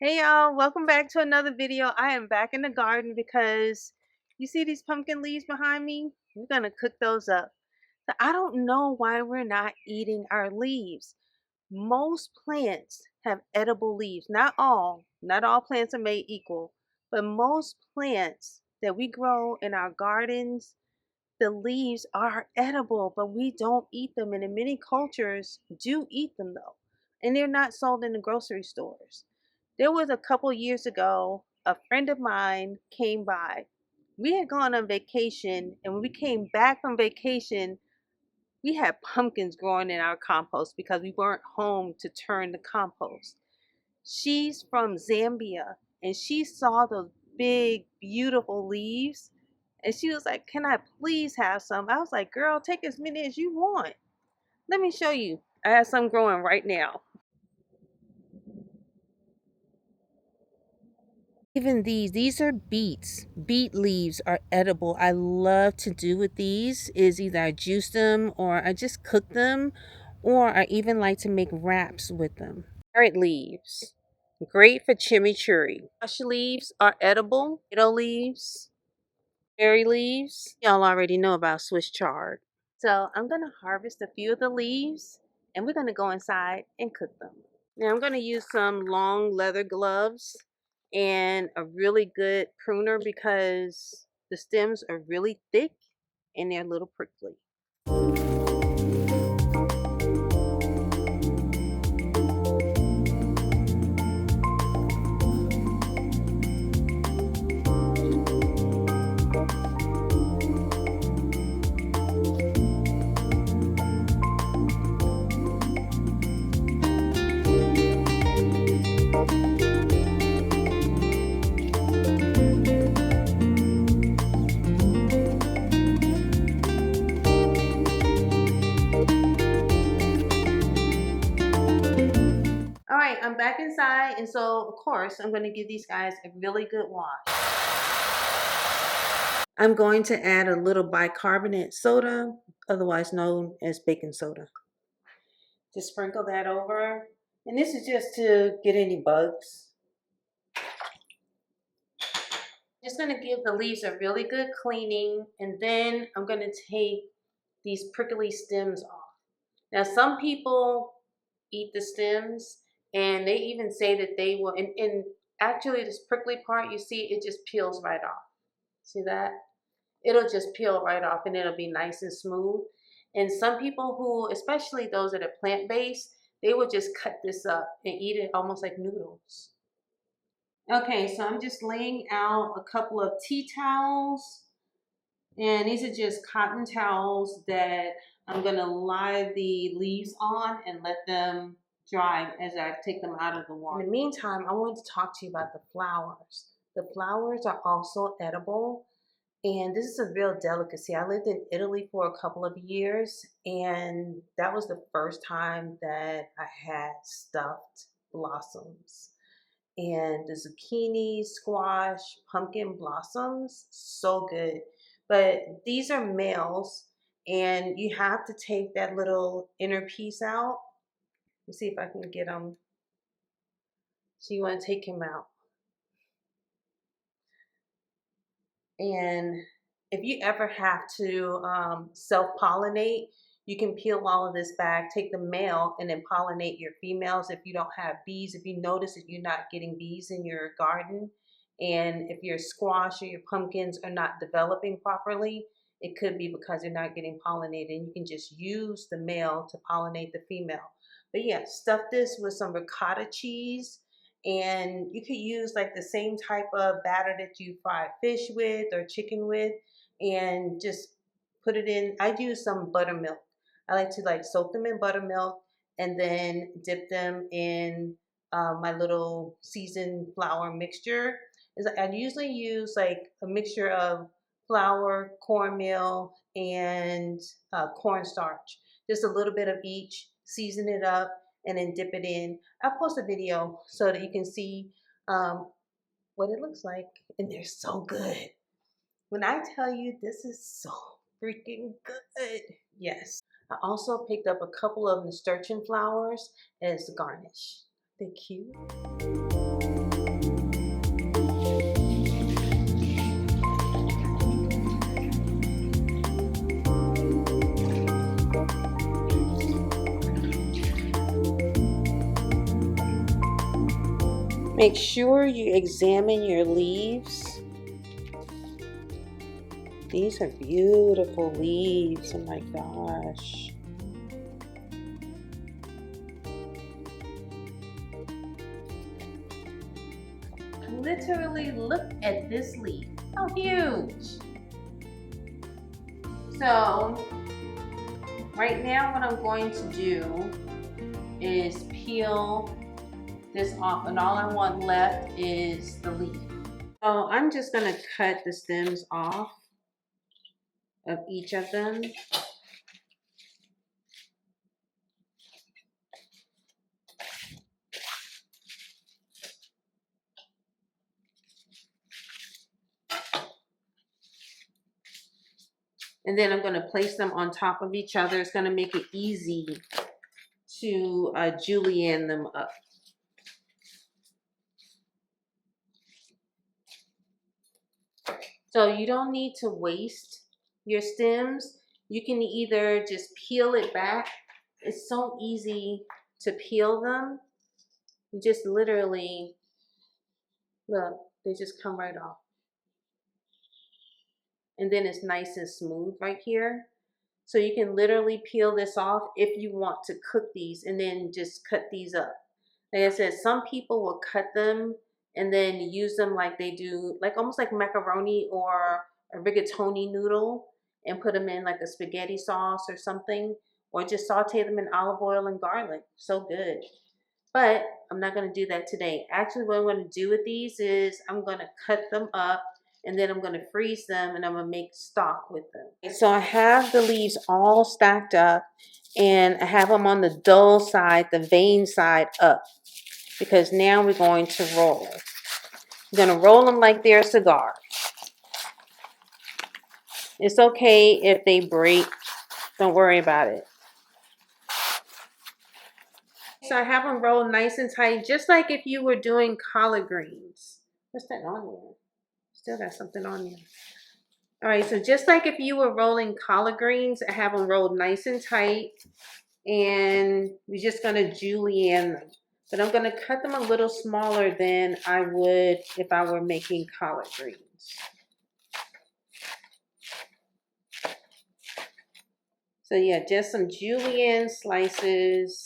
Hey y'all, welcome back to another video. I am back in the garden because you see these pumpkin leaves behind me? We're gonna cook those up. So I don't know why we're not eating our leaves. Most plants have edible leaves. Not all plants are made equal, but most plants that we grow in our gardens, the leaves are edible, but we don't eat them. And in many cultures do eat them though. And they're not sold in the grocery stores. There was a couple years ago, a friend of mine came by. We had gone on vacation, and when we came back from vacation, we had pumpkins growing in our compost because we weren't home to turn the compost. She's from Zambia, and she saw those big, beautiful leaves, and she was like, "Can I please have some?" I was like, "Girl, take as many as you want. Let me show you. I have some growing right now." Even these are beets. Beet leaves are edible. I love to do with these is either I juice them or I just cook them, or I even like to make wraps with them. Carrot leaves, great for chimichurri. Squash leaves are edible. Tomato leaves, cherry leaves. Y'all already know about Swiss chard. So I'm gonna harvest a few of the leaves and we're gonna go inside and cook them. Now I'm going to use some long leather gloves and a really good pruner because the stems are really thick and they're a little prickly. All right, I'm back inside, and so of course I'm going to give these guys a really good wash. I'm going to add a little bicarbonate soda, otherwise known as baking soda. Just sprinkle that over, and this is just to get any bugs. Just going to give the leaves a really good cleaning, and then I'm going to take these prickly stems off. Now, some people eat the stems, and they even say that they will, and actually this prickly part, you see, it just peels right off. See that? It'll just peel right off, and it'll be nice and smooth. And some people who, especially those that are plant-based, they will just cut this up and eat it almost like noodles. Okay, so I'm just laying out a couple of tea towels, and these are just cotton towels that I'm gonna lie the leaves on and let them dry as I take them out of the water. In the meantime, I want to talk to you about the flowers. The flowers are also edible, and this is a real delicacy. I lived in Italy for a couple of years, and that was the first time that I had stuffed blossoms. And the zucchini, squash, pumpkin blossoms, so good. But these are males, and you have to take that little inner piece out. Let's see if I can get them. So you want to take him out. And if you ever have to self-pollinate, you can peel all of this back, take the male, and then pollinate your females if you don't have bees. If you notice that you're not getting bees in your garden, and if your squash or your pumpkins are not developing properly, it could be because they're not getting pollinated. And you can just use the male to pollinate the female. But yeah, stuff this with some ricotta cheese, and you could use like the same type of batter that you fry fish with or chicken with, and just put it in. I use some buttermilk. I like to like soak them in buttermilk and then dip them in my little seasoned flour mixture. Is I usually use like a mixture of flour, cornmeal, and cornstarch. Just a little bit of each. Season it up and then dip it in. I'll post a video so that you can see what it looks like, and they're so good. When I tell you this is so freaking good, yes. I also picked up a couple of nasturtium flowers as garnish. They're cute. Make sure you examine your leaves. These are beautiful leaves. Oh my gosh. Literally look at this leaf. How huge. So right now what I'm going to do is peel this off, and all I want left is the leaf. So I'm just going to cut the stems off of each of them. And then I'm going to place them on top of each other. It's going to make it easy to julienne them up. So you don't need to waste your stems. You can either just peel it back. It's so easy to peel them. You just literally, look, they just come right off. And then it's nice and smooth right here. So you can literally peel this off if you want to cook these and then just cut these up. Like I said, some people will cut them and then use them like they do, like almost like macaroni or a rigatoni noodle, and put them in like a spaghetti sauce or something, or just saute them in olive oil and garlic. So good. But I'm not going to do that today. Actually, what I'm going to do with these is I'm going to cut them up and then I'm going to freeze them and I'm going to make stock with them. So I have the leaves all stacked up and I have them on the dull side, the vein side up, because now we're going to roll. We're going to roll them like they're a cigar. It's okay if they break. Don't worry about it. So I have them rolled nice and tight, just like if you were doing collard greens. What's that on there? Still got something on there. All right, so just like if you were rolling collard greens, I have them rolled nice and tight, and we're just gonna julienne them. But I'm gonna cut them a little smaller than I would if I were making collard greens. So yeah, just some julienne slices.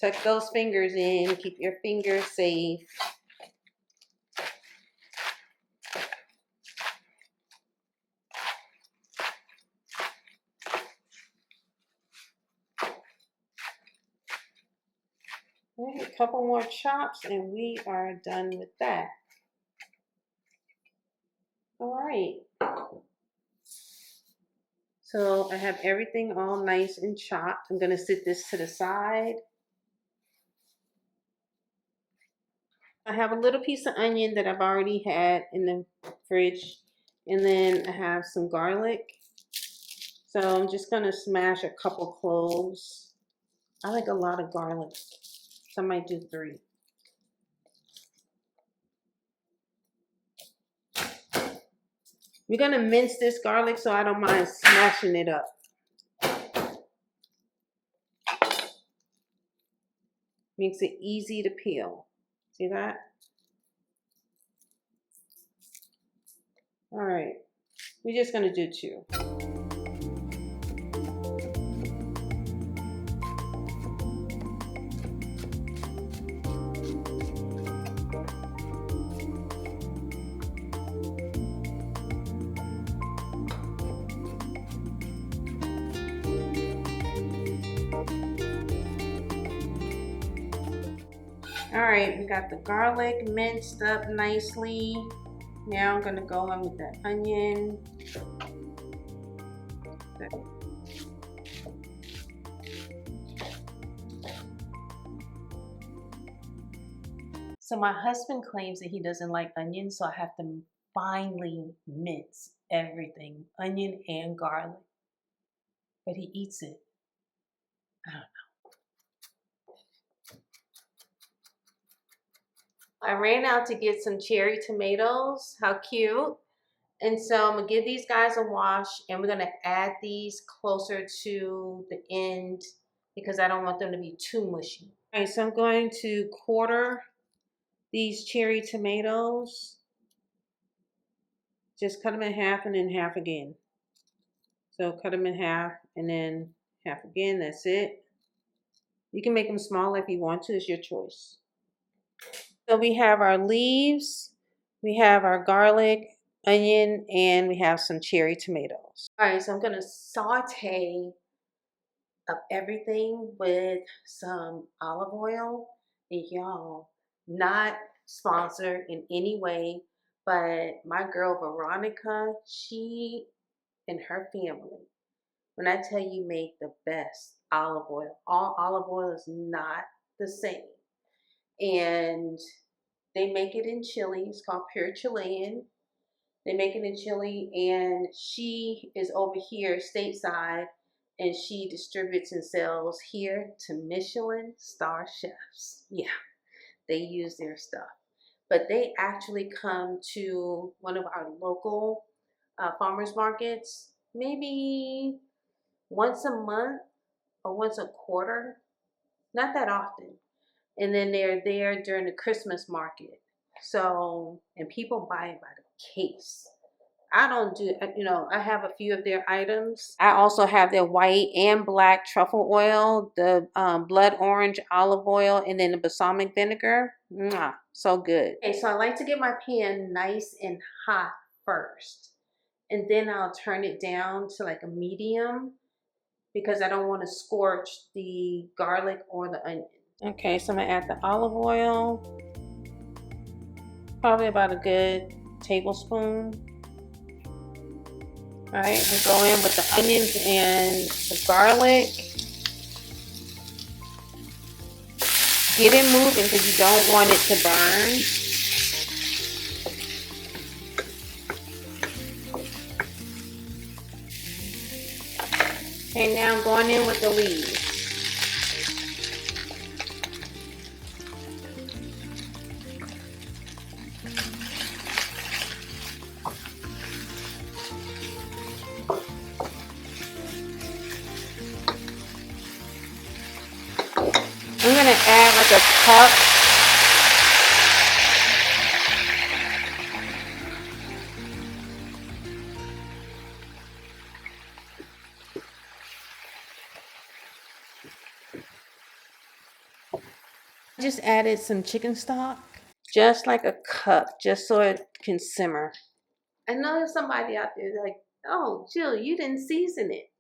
Tuck those fingers in, keep your fingers safe. All right, a couple more chops and we are done with that. All right. So I have everything all nice and chopped. I'm gonna sit this to the side. I have a little piece of onion that I've already had in the fridge. And then I have some garlic. So I'm just gonna smash a couple cloves. I like a lot of garlic, so I might do 3. We're gonna mince this garlic, so I don't mind smashing it up. Makes it easy to peel. See that? All right, we're just gonna do 2. All right, we got the garlic minced up nicely. Now I'm gonna go in with the onion. So my husband claims that he doesn't like onions, so I have to finely mince everything, onion and garlic. But he eats it. I don't know. I ran out to get some cherry tomatoes. How cute. And so I'm gonna give these guys a wash and we're gonna add these closer to the end because I don't want them to be too mushy. All right, so I'm going to quarter these cherry tomatoes. Just cut them in half and then half again. So cut them in half and then half again. That's it. You can make them smaller if you want to. It's your choice. So we have our leaves, we have our garlic, onion, and we have some cherry tomatoes. All right, so I'm going to saute up everything with some olive oil. And y'all, not sponsored in any way, but my girl Veronica, she and her family, when I tell you, make the best olive oil. All olive oil is not the same. And they make it in Chile. It's called Pure Chilean. They make it in Chile, and she is over here stateside, and she distributes and sells here to Michelin star chefs. Yeah, they use their stuff. But they actually come to one of our local farmers markets maybe once a month or once a quarter, not that often. And then they're there during the Christmas market. So, and people buy it by the case. I don't do, I have a few of their items. I also have their white and black truffle oil, the blood orange olive oil, and then the balsamic vinegar. Mwah, so good. Okay, so I like to get my pan nice and hot first. And then I'll turn it down to like a medium because I don't want to scorch the garlic or the onion. Okay, so I'm gonna add the olive oil, probably about a good tablespoon. All right, we'll go in with the onions and the garlic. Get it moving because you don't want it to burn. Okay, now I'm going in with the leaves. I'm going to add like a cup. I just added some chicken stock, just like a cup, just so it can simmer. I know there's somebody out there like, oh, Jill, you didn't season it.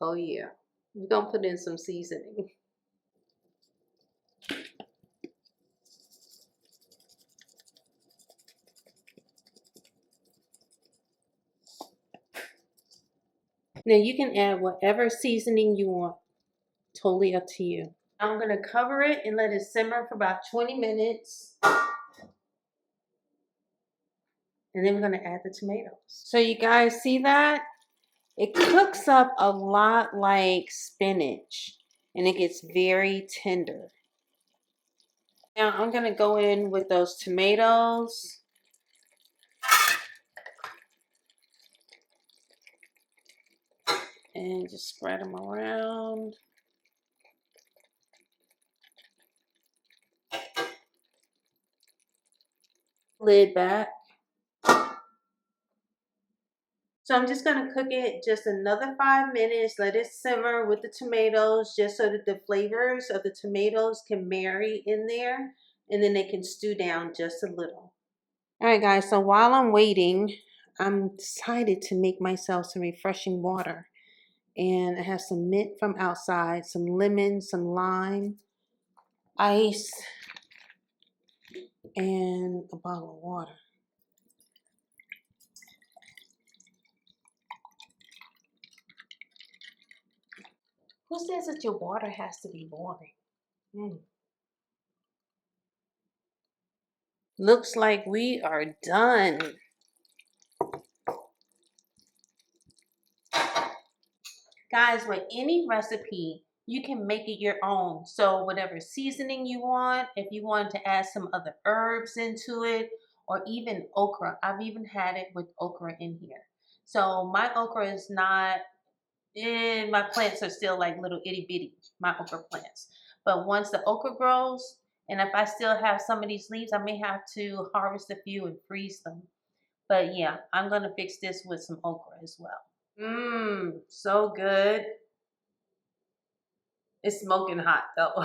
Oh yeah, we're going to put in some seasoning. Now you can add whatever seasoning you want. Totally up to you. I'm going to cover it and let it simmer for about 20 minutes. And then we're going to add the tomatoes. So you guys see that? It cooks up a lot like spinach and it gets very tender. Now I'm going to go in with those tomatoes. And just spread them around. Lid back. So I'm just going to cook it just another 5 minutes. Let it simmer with the tomatoes just so that the flavors of the tomatoes can marry in there. And then they can stew down just a little. All right, guys. So while I'm waiting, I'm decided to make myself some refreshing water. And I have some mint from outside, some lemon, some lime, ice, and a bottle of water. Who says that your water has to be boring? Looks like we are done. Guys, with any recipe, you can make it your own. So whatever seasoning you want, if you want to add some other herbs into it, or even okra. I've even had it with okra in here. So my okra is not and my plants are still like little itty bitty, my okra plants. But once the okra grows, and if I still have some of these leaves, I may have to harvest a few and freeze them. But yeah, I'm gonna fix this with some okra as well. Mmm, so good. It's smoking hot though.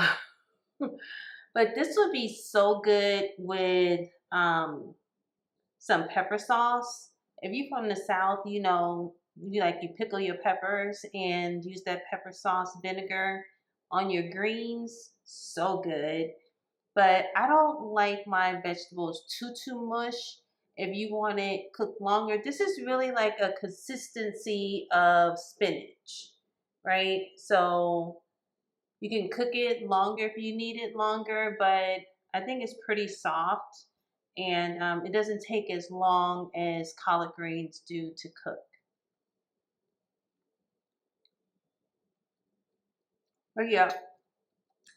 But this would be so good with some pepper sauce. If you're from the South, you know, you pickle your peppers and use that pepper sauce vinegar on your greens. So good. But I don't like my vegetables too mush. If you want it cooked longer, this is really like a consistency of spinach, right? So you can cook it longer if you need it longer, but I think it's pretty soft and it doesn't take as long as collard greens do to cook. But yeah,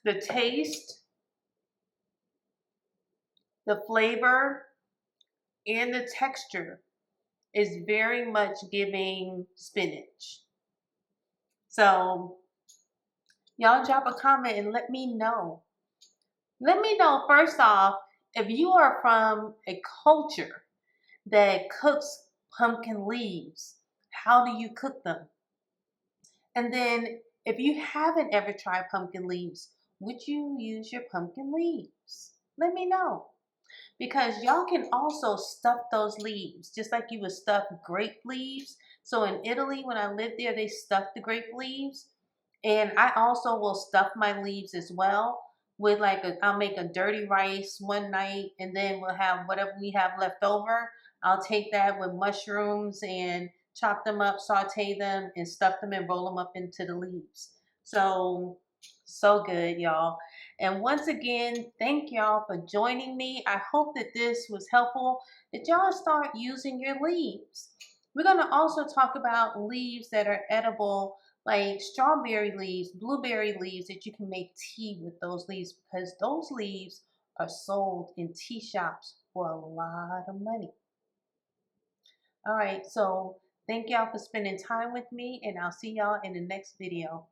the taste, the flavor, and the texture is very much giving spinach. So y'all drop a comment and let me know. Let me know first off if you are from a culture that cooks pumpkin leaves. How do you cook them? And then if you haven't ever tried pumpkin leaves, would you use your pumpkin leaves? Let me know. Because y'all can also stuff those leaves just like you would stuff grape leaves. So in Italy, when I lived there, they stuffed the grape leaves. And I also will stuff my leaves as well with I'll make a dirty rice one night and then we'll have whatever we have left over. I'll take that with mushrooms and chop them up, saute them, and stuff them and roll them up into the leaves. So, so good, y'all. And once again, thank y'all for joining me. I hope that this was helpful, that y'all start using your leaves. We're going to also talk about leaves that are edible, like strawberry leaves, blueberry leaves, that you can make tea with those leaves because those leaves are sold in tea shops for a lot of money. All right, so thank y'all for spending time with me, and I'll see y'all in the next video.